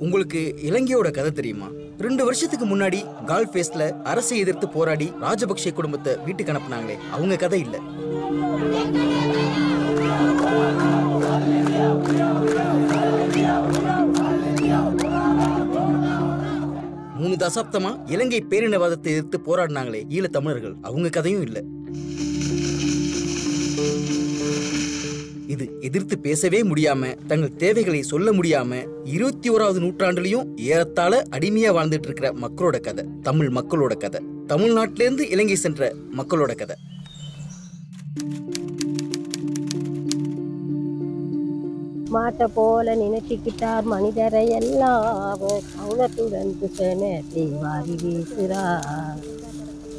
உங்களுக்கு இலங்கையோட கதை தெரியுமா? 2 வருஷத்துக்கு முன்னாடி கால்ஃபேஸ்ல அரசை எதிர்த்து போராடி ராஜபக்சே குடும்பத்தை வீட்டுக்கு அனுப்புனாங்களே, அவங்க கதை இல்ல. மூணு தசாப்தமா இலங்கை பேரினவாதத்தை எதிர்த்து போராடினாங்களே ஈழ தமிழர்கள், அவங்க கதையும் இல்ல. இது எதிர்த்து பேசவே முடியாம, தங்கள் தேவைகளை சொல்ல முடியாம 21வது நூற்றாண்டுலயும் ஏறத்தாழ அடிமையா வாழ்ந்துட்டு இருக்கிற மக்களோட கதை, தமிழ் மக்களோட கதை, தமிழ்நாட்டிலிருந்து இலங்கை சென்ற மக்களோட கதை. மாட்ட போல நினைச்சுக்கிட்டார் மனிதரை எல்லாம் கவுனத்துடன் புசனத்தை வாரி வீசுறார்.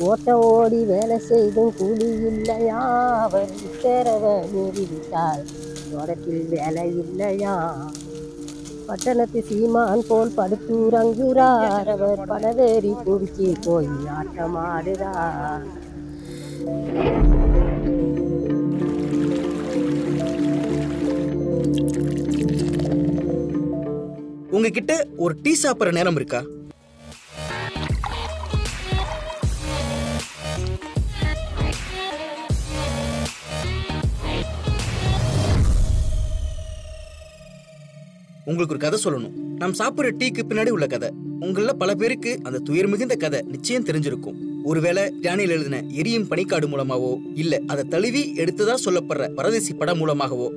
ஓட்டம் ஓடி வேலை செய்தும் கூலி இல்லையா, அவர் உத்தரவை மீறிவிட்டால் தோட்டத்தில் வேலை இல்லையா. பட்டணத்து சீமான் போல் படுத்துறங்குறார், அவர் படவேறி குடிச்சு போய் ஆட்டமாடுறார். உங்ககிட்ட ஒரு டீ சாப்பிட்ற நேரம் இருக்கா? உங்களுக்கு ஒரு கதை சொல்லணும். நாம் சாப்பிடுற டீக்கு பின்னாடி உள்ள கதை. உங்கள பல பேருக்கு அந்த துயர் மிகுந்த கதை நிச்சயம் தெரிஞ்சிருக்கும். ஒருவேளை டேனியல் எழுதின எரியும் பனிக்காடு மூலமாவோ, இல்ல அதை தழுவி எடுத்ததா சொல்லப்படுற பரதேசி படம் மூலமாகவோ.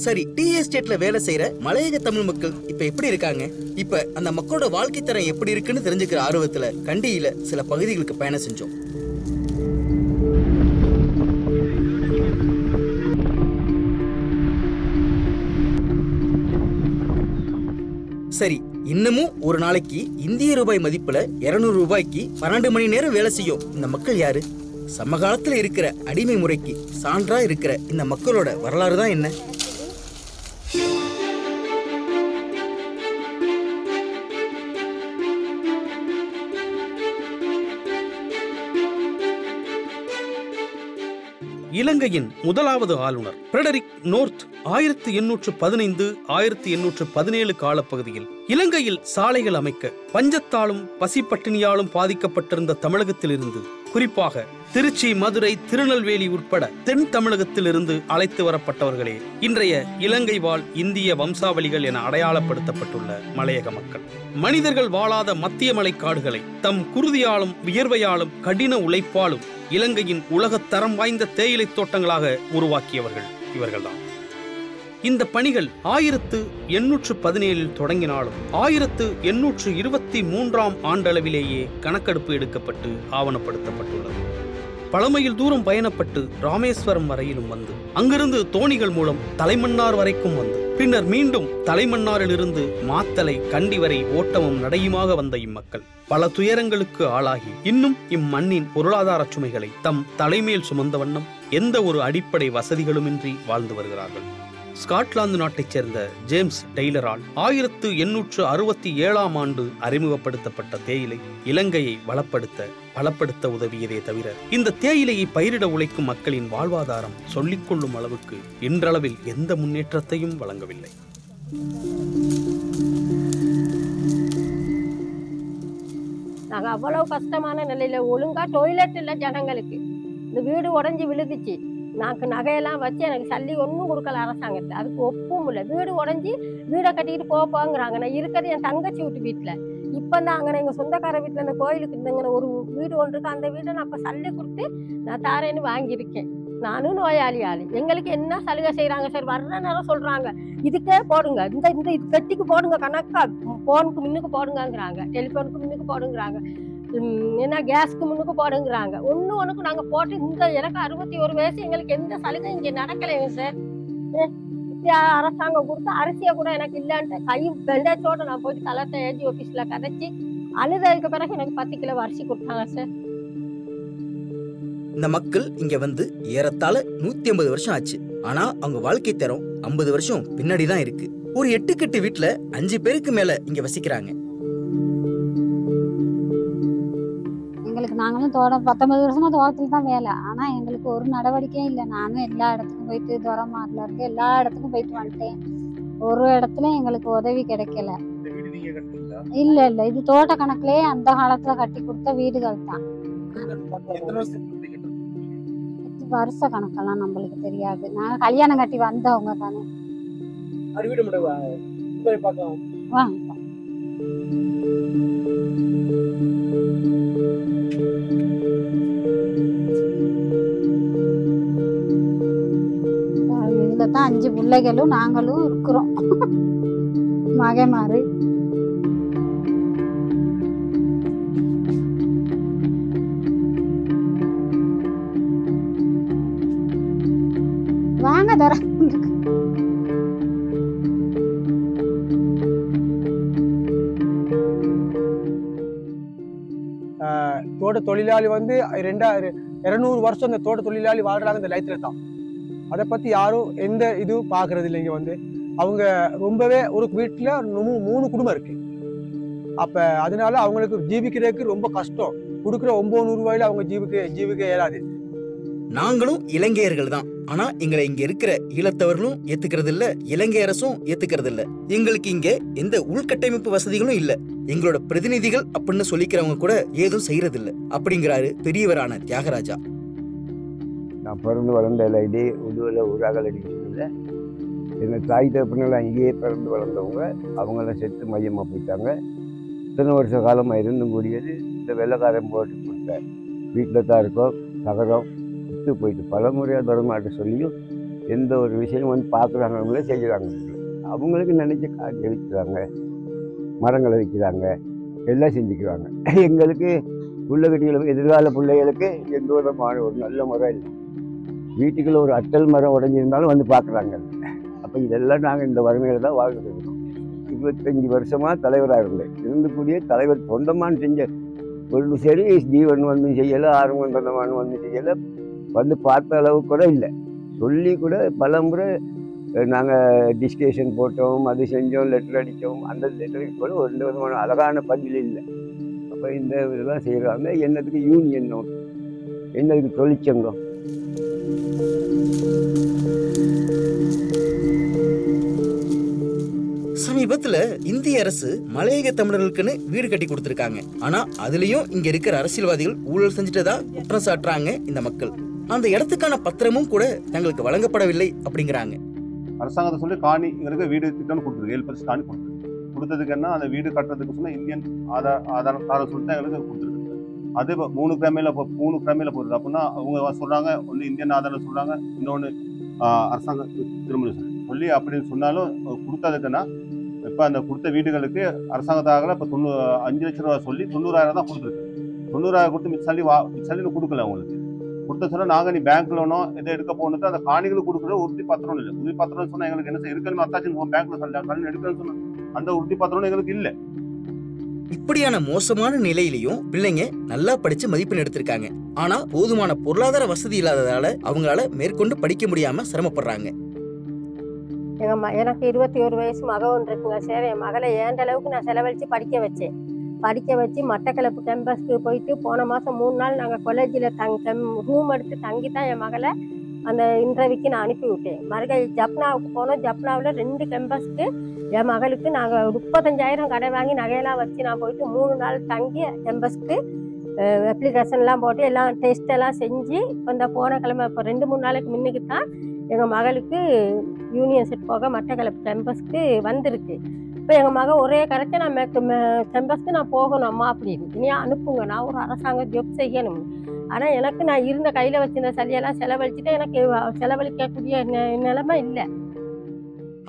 சரி, டீ எஸ்டேட்ல வேலை செய்யற மலையக தமிழ் மக்கள் இப்ப எப்படி இருக்காங்க? இப்ப அந்த மக்களோட வாழ்க்கை தரம் எப்படி இருக்குன்னு தெரிஞ்சுக்கிற ஆர்வத்துல கண்டியில சில பகுதிகளுக்கு பயணம் செஞ்சோம். சரி, இன்னமும் ஒரு நாளைக்கு இந்திய ரூபாய் மதிப்புல 200 ரூபாய்க்கு 12 மணி நேரம் வேலை செய்யும் இந்த மக்கள் யாரு? சமகாலத்துல இருக்கிற அடிமை முறைக்கு சான்றா இருக்கிற இந்த மக்களோட வரலாறு தான் என்ன? இலங்கையின் முதலாவது ஆளுநர் பிரெடரிக் நோர்த் 1815 1817 காலப்பகுதியில் இலங்கையில் சாலைகள் அமைக்க பஞ்சத்தாலும் பசிப்பட்டினியாலும் பாதிக்கப்பட்டிருந்த தமிழகத்திலிருந்து, குறிப்பாக திருச்சி, மதுரை, திருநெல்வேலி உட்பட தென் தமிழகத்திலிருந்து அழைத்து வரப்பட்டவர்களே இன்றைய இலங்கை வாழ் இந்திய வம்சாவளிகள் என அடையாளப்படுத்தப்பட்டுள்ள மலையக மக்கள். மனிதர்கள் வாழாத மத்திய மலை காடுகளை தம் குருதியாலும் வியர்வையாலும் கடின உழைப்பாலும் இலங்கையின் உலகத்தரம் வாய்ந்த தேயிலை தோட்டங்களாக உருவாக்கியவர்கள் இவர்கள்தான். இந்த பணிகள் 1817 தொடங்கினாலும் 1823 ஆண்டளவிலேயே கணக்கெடுப்பு எடுக்கப்பட்டு ஆவணப்படுத்தப்பட்டுள்ளது. பழமையில் தூரம் பயணப்பட்டு ராமேஸ்வரம் வரையிலும் வந்து, அங்கிருந்து தோணிகள் மூலம் தலைமன்னார் வரைக்கும் வந்து, பின்னர் மீண்டும் தலைமன்னாரிலிருந்து மாத்தலை, கண்டி வரை ஓட்டமும் நடையுமாக வந்த இம்மக்கள் பல துயரங்களுக்கு ஆளாகி இன்னும் இம்மண்ணின் பொருளாதார சுமைகளை தம் தலைமேல் சுமந்த வண்ணம் எந்த ஒரு அடிப்படை வசதிகளுமின்றி வாழ்ந்து வருகிறார்கள். ஸ்காட்லாந்து நாட்டைச் சேர்ந்த ஜேம்ஸ் டெய்லரால் 1867 ஆண்டு அறிமுகப்படுத்தப்பட்ட தேயிலை இலங்கையை பலப்படுத்த உதவியதே தவிர, இந்த தேயிலையை பயிரிட உழைக்கும் மக்களின் வாழ்வாதாரம் சொல்லிக்கொள்ளும் அளவுக்கு இன்றளவில் எந்த முன்னேற்றத்தையும் வழங்கவில்லை. நாங்க அவ்வளவு கஷ்டமான நிலையில ஒழுங்கா டொய்லெட் இல்ல ஜனங்களுக்கு. இந்த வீடு உடஞ்சி விழுந்துச்சு. நாக்கு நகையெல்லாம் வச்சு எனக்கு சல்லி ஒன்றும் கொடுக்கல அரசாங்கத்தில். அதுக்கு ஒப்பும் இல்லை. வீடு உடஞ்சி வீடை கட்டிக்கிட்டு போப்பாங்கிறாங்க. நான் இருக்கிறது என் தங்கச்சி வீட்டு வீட்டில். இப்போ தான் அங்கே எங்கள் சொந்தக்கார வீட்டில் அந்த கோயிலுக்கு இருந்தங்கிற ஒரு வீடு ஒன்று இருக்கு. அந்த வீட்டை நான் இப்போ சல்லி கொடுத்து நான் தாரேன்னு வாங்கியிருக்கேன். நானும் நோயாளி ஆளு. எங்களுக்கு என்ன சலுகை செய்கிறாங்க சார்? வர்ற நேரம் சொல்கிறாங்க, இதுக்கே போடுங்க, இந்த இது கட்டிக்கு போடுங்க, கணக்கா போனுக்கு முன்னுக்கு போடுங்கிறாங்க, டெலிஃபோனுக்கு முன்னுக்கு போடுங்கிறாங்க, என்ன கேஸ்க்கு முன்னுக்கு போடுங்கிறாங்க. ஒன்றுக்கு நாங்கள் போட்டு இந்த எனக்கு 61 வயசு, எங்களுக்கு எந்த சலுகை இங்கே நடக்கலைங்க சார். அரசாங்கம் கொடுத்து அரிசியை கூட எனக்கு இல்லைன்ட்டு கை பெண்டேஜோட நான் போயிட்டு கலெக்டர் ஏஜி ஆஃபீஸில் கதைச்சி அழுததுக்கு பிறகு எனக்கு 10 கிலோ அரிசி கொடுத்தாங்க சார். இந்த மக்கள் இங்க வந்து ஏறத்தாழ 150 வருஷம் ஆச்சு. ஆனா அவங்க வாழ்க்கை தரம் 50 வருஷம் பின்னாடிதான் இருக்கு. ஒரு 8 கட்டு வீட்டுல 5 பேருக்கு மேல இங்க வசிக்கிறாங்க. நாங்களும் 19 வருஷமா தோட்டத்தில் தான் வேலை. ஆனால் எங்களுக்கு ஒரு நடவடிக்கையும் இல்லை. நானும் எல்லா இடத்துக்கும் போயிட்டு துரமாரில் இருந்து எல்லா இடத்துக்கும் போயிட்டு வந்துட்டேன். ஒரு இடத்துல எங்களுக்கு உதவி கிடைக்கல. இல்லை இல்லை, இது தோட்ட கணக்குலேயே அந்த காலத்தில் கட்டி கொடுத்த வீடுகள் தான். வருஷ கணக்கெல்லாம் நம்மளுக்கு தெரியாது. நாங்கள் கல்யாணம் கட்டி வந்தவங்க தானே. வாங்க. இதுல தான் 5 பிள்ளைகளும் நாங்களும் இருக்கிறோம். மகமாறு வாங்க தர தோட்ட தொழிலாளி வந்து 200 வருஷம் இந்த தோட்ட தொழிலாளி வாழ்றாங்க இந்த லைத்துல தான். அதை பத்தி யாரும் எந்த இதுவும் பாக்குறது இல்லைங்க. வந்து அவங்க ரொம்பவே ஒரு வீட்டுல 3 குடும்பம் இருக்கு. அப்ப அதனால அவங்களுக்கு ஜீவிக்கிறதுக்கு ரொம்ப கஷ்டம். கொடுக்குற 900 ரூபாயில அவங்க ஜீவிக்க இயலாது. நாங்களும் இலங்கையர்கள் தான். ஆனா எங்களை இங்க இருக்கிற ஈழத்தவர்களும் ஏத்துக்கிறது இல்ல, இலங்கை அரசும் ஏத்துக்கிறது இல்ல. எங்களுக்கு இங்க எந்த உள்கட்டமைப்பு வசதிகளும் இல்ல. எங்களோட பிரதிநிதிகள் அப்படின்னு சொல்லிக்கிறவங்க கூட ஏதும் செய்யறது இல்ல அப்படிங்கிறாரு பெரியவரான தியாகராஜா. நான் பிறந்து வளர்ந்த இதே உடுவில் ஊராக அடிக்கிறதில்ல. எங்கள் தாய் தகப்பனெல்லாம் இங்கேயே பிறந்து வளர்ந்தவங்க. அவங்களாம் செத்து மையமாக போயிட்டாங்க. இத்தனை வருஷ காலமாக இருந்தும் கூடியது இந்த வெள்ளைக்காரன் போட்டு கொடுத்த வீட்டில் தான் இருக்கோம். தகரம் விட்டு போயிட்டு பல முறையாக தொடமாட்ட சொல்லியும் எந்த ஒரு விஷயம் வந்து பார்க்குறாங்களே செய்கிறாங்க. அவங்களுக்கு நினைச்ச காட்சி வைக்கிறாங்க, மரங்களை வைக்கிறாங்க, எல்லாம் செஞ்சுக்கிறாங்க. எங்களுக்கு பிள்ளைகளுக்கு எதிர்கால பிள்ளைகளுக்கு எந்த விதமான ஒரு நல்ல முறை இல்லை. வீட்டுக்குள்ள ஒரு அட்டல் மரம் உடஞ்சிருந்தாலும் வந்து பார்க்குறாங்க. அப்போ இதெல்லாம் நாங்கள் இந்த வறுமையில் தான் வாழ்ந்துட்டு இருக்கோம். 25 வருஷமாக தலைவராக இருந்தேன். இருந்தக்கூடிய தலைவர் தொண்டமான் செஞ்ச ஒரு சரி ஜீவன் வந்து செய்யலை, ஆறுமுகம் தொண்டமான் வந்து செய்யலை, வந்து பார்த்த அளவு கூட இல்லை. சொல்லி கூட பல முறை நாங்கள் டிஸ்கஷன் போட்டோம், அது செஞ்சோம், லெட்டர் அடித்தோம். அந்த லெட்டருக்கு கூட ஒரு விதமான அழகான பதில் இல்லை. அப்போ இந்த இதெல்லாம் செய்கிறாங்க. என்னத்துக்கு யூனியன், என்னதுக்கு தொழிற்சங்கம்? சமீபத்துல இந்திய அரசு மலையக தமிழர்களுக்குன்னு வீடு கட்டி கொடுத்திருக்காங்க. ஆனா அதுலயும் இங்க இருக்கிற அரசியல்வாதிகள் ஊழல் செஞ்சுட்டதா குற்றம் சாட்டுறாங்க இந்த மக்கள். அந்த இடத்துக்கான பத்திரமும் கூட தங்களுக்கு வழங்கப்படவில்லை அப்படிங்கிறாங்க. அரசாங்கத்தை சொல்லி காணி எங்களுக்கு வீடு திட்டம்னு கொடுத்துருக்கு. 7% காணி கொடுத்ததுக்கு என்ன, அந்த வீடு கட்டுறதுக்கு சொன்னா இந்தியன் ஆதாரம் சொல்லிட்டு எங்களுக்கு கொடுத்துருக்கு. அது 3 கிழமையில போகுது. அப்படின்னா அவங்க சொல்றாங்க, ஒன்று இந்தியன் ஆதாரம் சொல்றாங்க, இன்னொன்று அரசாங்க திரும்ப சொல்லி அப்படின்னு சொன்னாலும் கொடுத்ததுக்குன்னா இப்போ அந்த கொடுத்த வீடுகளுக்கு அரசாங்கத்தாக இப்போ 5 லட்சம் ரூபா சொல்லி 90,000 தான் கொடுத்துருக்கு. 90,000 கொடுத்து மிச்சம் கொடுக்கல. அவங்களுக்கு கொடுத்த சொன்னால் நாங்கள் நீ பேங்க் லோனோ இதை எடுக்க போனது அந்த காணிகளுக்கு கொடுக்குற உறுதி பத்திரம் இல்லை. உறுதி பத்திரம் சொன்னால் எங்களுக்கு என்ன இருக்குன்னு அத்தாச்சு பேங்க்ல சொல்லலாம், கடன் எடுக்கணும்னு சொன்னா அந்த உறுதி பத்திரம் எங்களுக்கு இல்லை. இப்படியான மோசமான நிலையிலையும் பிள்ளைங்க நல்லா படிச்சு மதிப்பெண் எடுத்திருக்காங்க. ஆனா போதுமான பொருளாதார வசதி இல்லாததால அவங்களால மேற்கொண்டு படிக்க முடியாம சிரமப்படுறாங்க. எனக்கு 21 வயசு மக ஒன்று இருக்குங்க. சரி, என் மகளை ஏண்ட அளவுக்கு நான் செலவழித்து படிக்க வச்சு மட்டக்களப்பு கேம்பஸ்க்கு போயிட்டு போன மாதம் 3 நாள் நாங்கள் காலேஜில் ரூம் எடுத்து தங்கி தான் என் மகளை அந்த இன்டர்வியூக்கு நான் அனுப்பி விட்டேன். மறுபடியும் ஜப்னாவுக்கு போனோம். ஜப்னாவில் 2 கேம்பஸ்க்கு என் மகளுக்கு நாங்கள் 35,000 கடை வாங்கி நகையெல்லாம் வச்சு நான் போயிட்டு 3 நாள் தங்கி கேம்பஸ்க்கு அப்ளிகேஷன்லாம் போட்டு எல்லாம் டெஸ்ட் எல்லாம் செஞ்சு இப்போ இந்த போன கிழமை இப்போ 2-3 நாளைக்கு முன்னுக்கு தான் எங்கள் மகளுக்கு யூனியன் செட் போக மட்டக்களப்பு கேம்பஸ்க்கு வந்திருக்கு. இப்போ எங்கள் மகள் ஒரே கரெக்டாக நான் கேம்பஸ்க்கு நான் போகணும் அம்மா அப்படின்னு இனியா அனுப்புங்க, நான் ஒரு அரசாங்க ஜாப் செய்யணும். ஆனால் எனக்கு நான் இருந்த கையில் வச்சிருந்த சளியெல்லாம் செலவழிச்சுட்டு எனக்கு செலவழிக்கக்கூடிய நிலைமை இல்லை.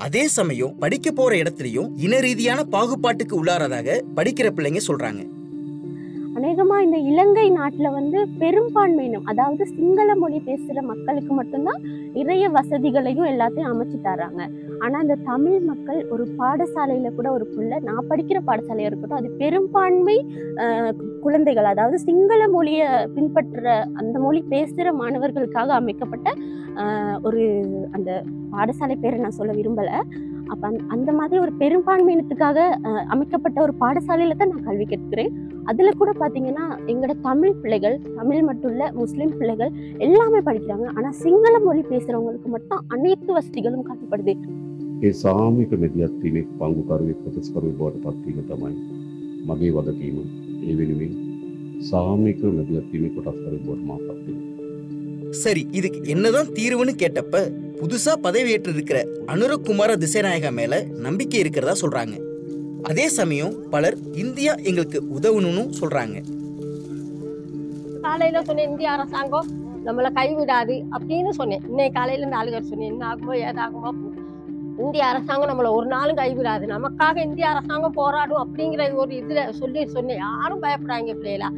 அதே சமயம் படிக்க போற இடத்துலயும் இன ரீதியான பாகுபாட்டுக்கு உள்ளாரதாக படிக்கிற பிள்ளைங்க சொல்றாங்க. அநேகமா இந்த இலங்கை நாட்டுல பெரும்பான்மையினம், அதாவது சிங்கள மொழி பேசுற மக்களுக்கு மட்டும்தான் நிறைய வசதிகளையும் எல்லாத்தையும் அமைச்சு தராங்க. ஆனா இந்த தமிழ் மக்கள் ஒரு பாடசாலையில கூட ஒரு பிள்ளை, நான் படிக்கிற பாடசாலையா இருக்கட்டும், அது பெரும்பான்மை குழந்தைகள், அதாவது சிங்கள மொழியை பின்பற்ற அந்த மொழி பேசுகிற மாணவர்களுக்காக அமைக்கப்பட்ட ஒரு அந்த பாடசாலை பேரை நான் சொல்ல விரும்பலை. அப்போ அந்த மாதிரி ஒரு பெரும்பான்மையினத்துக்காக அமைக்கப்பட்ட ஒரு பாடசாலையில் தான் நான் கல்வி கற்கிறேன். அதில் கூட பார்த்தீங்கன்னா எங்களோட தமிழ் பிள்ளைகள், தமிழ் மட்டும் இல்லை முஸ்லீம் பிள்ளைகள் எல்லாமே படிக்கிறாங்க. ஆனால் சிங்கள மொழி பேசுகிறவங்களுக்கு மட்டும் அனைத்து வசதிகளும் காட்டப்படுது. ඒ සාමික මෙදියත්වීමේ පංගුකරුවෙක් ප්‍රතිස්කරුවෙක් බවට පත්වීම තමයි මගේ වගකීම. ඒ වෙනුවෙන් සාමික මෙදියත්වීමේ කොටස්කරුවෙක් බවට මා පත් වෙනවා. சரி, இதுக்கு என்னதான் தீர்வுன்னு கேட்டப்ப புதுசா பதவியேற்று இருக்கிற அனுரகுமார திசைநாயகா மேல நம்பிக்கை இருக்கிறதா சொல்றாங்க. அதே சமயம் பலர் இந்தியா எங்களுக்கு உதவணும்னு சொல்றாங்க. காலையில சொன்னேன் இந்திய அரசாங்கம் நம்மளை கைவிடாது அப்படின்னு சொன்னேன். இன்னைக்கு காலையில இந்த ஆளுகர் சொன்னேன், என்ன ஆகுமோ ஏதாகுமோ, இந்திய அரசாங்கம் நம்மளை ஒரு நாளும் கைவிடாது, நமக்காக இந்திய அரசாங்கம் போராடும் அப்படிங்கிற ஒரு இதுல சொன்னேன். யாரும் பயப்படாங்க பிள்ளைகளா.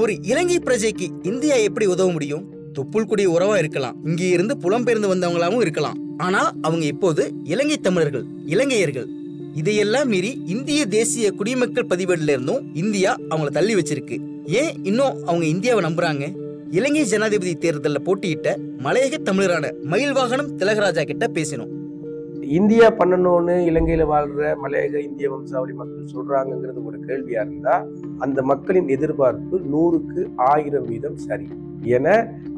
ஒரு இலங்கை பிரஜைக்கு இந்தியா எப்படி உதவ முடியும்? தொப்புள் குடி உறவா இருக்கலாம், இங்கே இருந்து புலம்பெயர்ந்து வந்தவங்களாவும் இருக்கலாம். ஆனா அவங்க இப்போது இலங்கை தமிழர்கள், இலங்கையர்கள். இதையெல்லாம் மீறி இந்திய தேசிய குடிமக்கள் பதிவேடுல இருந்தும் இந்தியா அவங்கள தள்ளி வச்சிருக்கு. ஏன் இன்னும் அவங்க இந்தியாவை நம்புறாங்க? இலங்கை ஜனாதிபதி தேர்தலில் போட்டியிட்ட மலையக தமிழரான மயில்வாகனம் திலகராஜா கிட்ட பேசினோம். இந்தியா பண்ணணும்னு இலங்கையில வாழ்ற மலையக இந்திய வம்சாவளி மக்கள் சொல்றாங்கிறது ஒரு கேள்வியா இருந்தா அந்த மக்களின் எதிர்பார்ப்பு 100க்கு 1000% சரி என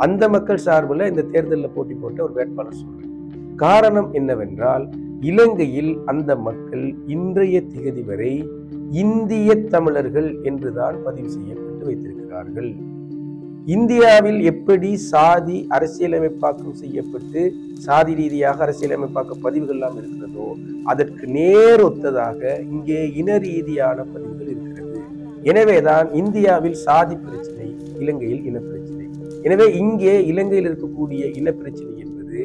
அந்த மக்கள் சார்பில் இந்த தேர்தலில் போட்டி போட்ட ஒரு வேட்பாளர் சொல்றாங்க. காரணம் என்னவென்றால் இலங்கையில் அந்த மக்கள் இன்றைய திகதி வரை இந்திய தமிழர்கள் என்றுதான் பதிவு செய்யப்பட்டு வைத்திருக்கிறார்கள். இந்தியாவில் எப்படி சாதி அரசியலமைப்பாக்கம் செய்யப்பட்டு சாதி ரீதியாக அரசியலமைப்பாக்க பதிவுகள் எல்லாம் இருக்கிறதோ அதற்கு நேரொத்ததாக இங்கே இன ரீதியான பதிவுகள் இருக்கிறது. எனவேதான் இந்தியாவில் சாதி பிரச்சனை, இலங்கையில் இனப்பிரச்சனை. எனவே இங்கே இலங்கையில் இருக்கக்கூடிய இனப்பிரச்சனை என்பது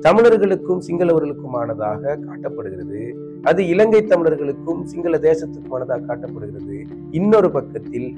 தமிழர்களுக்கும் சிங்களவர்களுக்குமானதாக காட்டப்படுகிறது. அது இலங்கை தமிழர்களுக்கும் சிங்கள தேசத்துக்குமானதாக காட்டப்படுகிறது. இன்னொரு பக்கத்தில்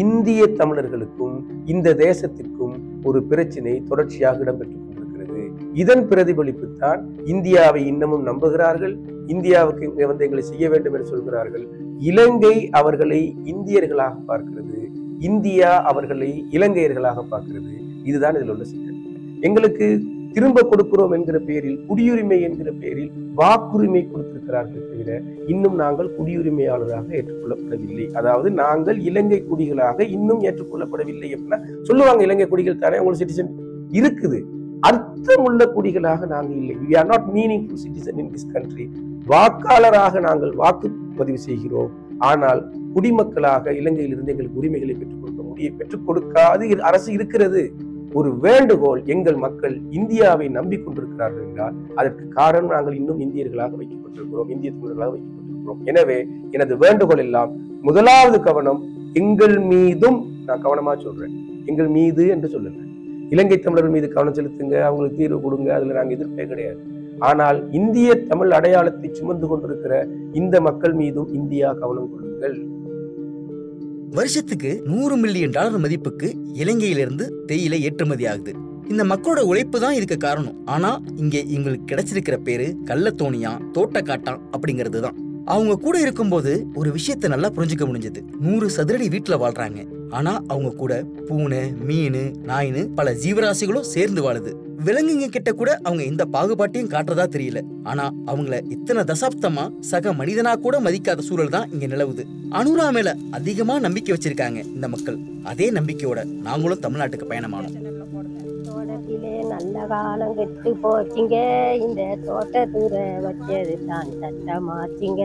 இந்திய தமிழர்களுக்கும் இந்த தேசத்திற்கும் ஒரு பிரச்சினை தொடர்ச்சியாக இடம்பெற்றுக் கொண்டிருக்கிறது. இதன் பிரதிபலிப்பு தான் இந்தியாவை இன்னமும் நம்புகிறார்கள். இந்தியாவுக்கு வந்து எங்களை செய்ய வேண்டும் என்று சொல்கிறார்கள். இலங்கை அவர்களை இந்தியர்களாக பார்க்கிறது, இந்தியா அவர்களை இலங்கையர்களாக பார்க்கிறது. இதுதான் இதில் உள்ள சிக்கல். எங்களுக்கு திரும்ப கொடுக்கிறோம் என்கிற பெயரில், குடியுரிமை என்கிற பெயரில் வாக்குரிமை கொடுத்திருக்கிறார்கள் தவிர இன்னும் நாங்கள் குடியுரிமையாளராக ஏற்றுக்கொள்ளப்படவில்லை. அதாவது நாங்கள் இலங்கை குடிகளாக இன்னும் ஏற்றுக்கொள்ளப்படவில்லை அப்படின்னா சொல்லுவாங்க, இலங்கை குடிகள் தானே உங்களுக்கு சிட்டிசன் இருக்குது. அர்த்தமுள்ள குடிகளாக நாங்கள் இல்லை. We are not meaningful citizen in this country. வாக்காளராக நாங்கள் வாக்குப்பதிவு செய்கிறோம், ஆனால் குடிமக்களாக இலங்கையிலிருந்து எங்களுக்கு உரிமைகளை பெற்றுக் கொடுக்காது அரசு இருக்கிறது. ஒரு வேண்டுகோள், எங்கள் மக்கள் இந்தியாவை நம்பிக்கொண்டிருக்கிறார்கள் என்றால் அதற்கு காரணம் நாங்கள் இன்னும் இந்தியர்களாக வைக்கப்பட்டிருக்கிறோம், இந்திய தமிழர்களாக வைக்கப்பட்டிருக்கிறோம். எனவே எனது வேண்டுகோள் எல்லாம் முதலாவது கவனம் எங்கள் மீதும், நான் கவனமா சொல்றேன், எங்கள் மீது என்று சொல்லுங்க. இலங்கை தமிழர்கள் மீது கவனம் செலுத்துங்க, அவங்களுக்கு தீர்வு கொடுங்க, அதுல நாங்கள் எதிர்ப்பே கிடையாது. ஆனால் இந்திய தமிழ் அடையாளத்தை சுமந்து கொண்டிருக்கிற இந்த மக்கள் மீதும் இந்தியா கவனம் கொள்ளுங்கள். வருஷத்துக்கு $100 மில்லியன் மதிப்புக்கு இலங்கையிலிருந்து தேயிலை ஏற்றுமதி ஆகுது. இந்த மக்களோட உழைப்பு தான் இதுக்கு காரணம். ஆனா இங்க இவங்களுக்கு கிடைச்சிருக்கிற பேரு கள்ளத்தோணியா, தோட்டக்காட்டான் அப்படிங்கிறது தான். அவங்க கூட இருக்கும்போது ஒரு விஷயத்த நல்லா புரிஞ்சுக்க முடிஞ்சது. 100 சதுரடி வீட்டுல வாழ்றாங்க, ஆனா அவங்க கூட பூனை, மீன், நாயின்னு பல ஜீவராசிகளும் சேர்ந்து வாழுது. விலங்குங்க கிட்ட கூட அவங்க இந்த பாகுபாட்டையும் காட்டுறதா தெரியல. ஆனா அவங்கள இத்தனை தசாப்தமா சக மனிதனா கூட மதிக்காத சூழல் தான் இங்க நிலவுது. அனுரா மேல அதிகமா நம்பிக்கை வச்சிருக்காங்க இந்த மக்கள். அதே நம்பிக்கையோட நாங்களும் தமிழ்நாட்டுக்கு பயணமானோம். தோட்டத்திலே நல்ல காலம் கெட்டு போச்சுங்க, இந்த தோட்டத்தூர வச்சது தான் சட்டமாச்சுங்க.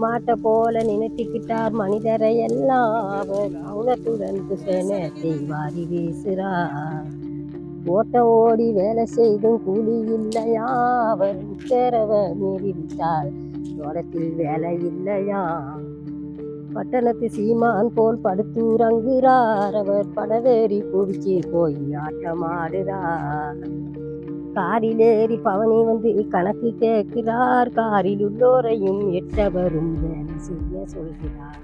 மாட்டை போல நினைத்துக்கிட்டார் மனிதரை எல்லாம், அவர் கவுனத்துடன் சேனத்தை வாரி வீசுறார். ஓட்ட ஓடி வேலை செய்தும் கூலி இல்லையா, அவர் உத்தரவ மீறிவிட்டால் தோட்டத்தில் வேலை இல்லையா. பட்டணத்து சீமான் போல் படுத்துறங்குறார், அவர் படவேறி குடிச்சு போய் ஆட்டமாடுறார். காரில் ஏறி பவனி வந்து கணக்கு கேட்கிறார், காரில் உள்ளோரையும் எட்டவரும் வேலை செய்ய சொல்கிறார்.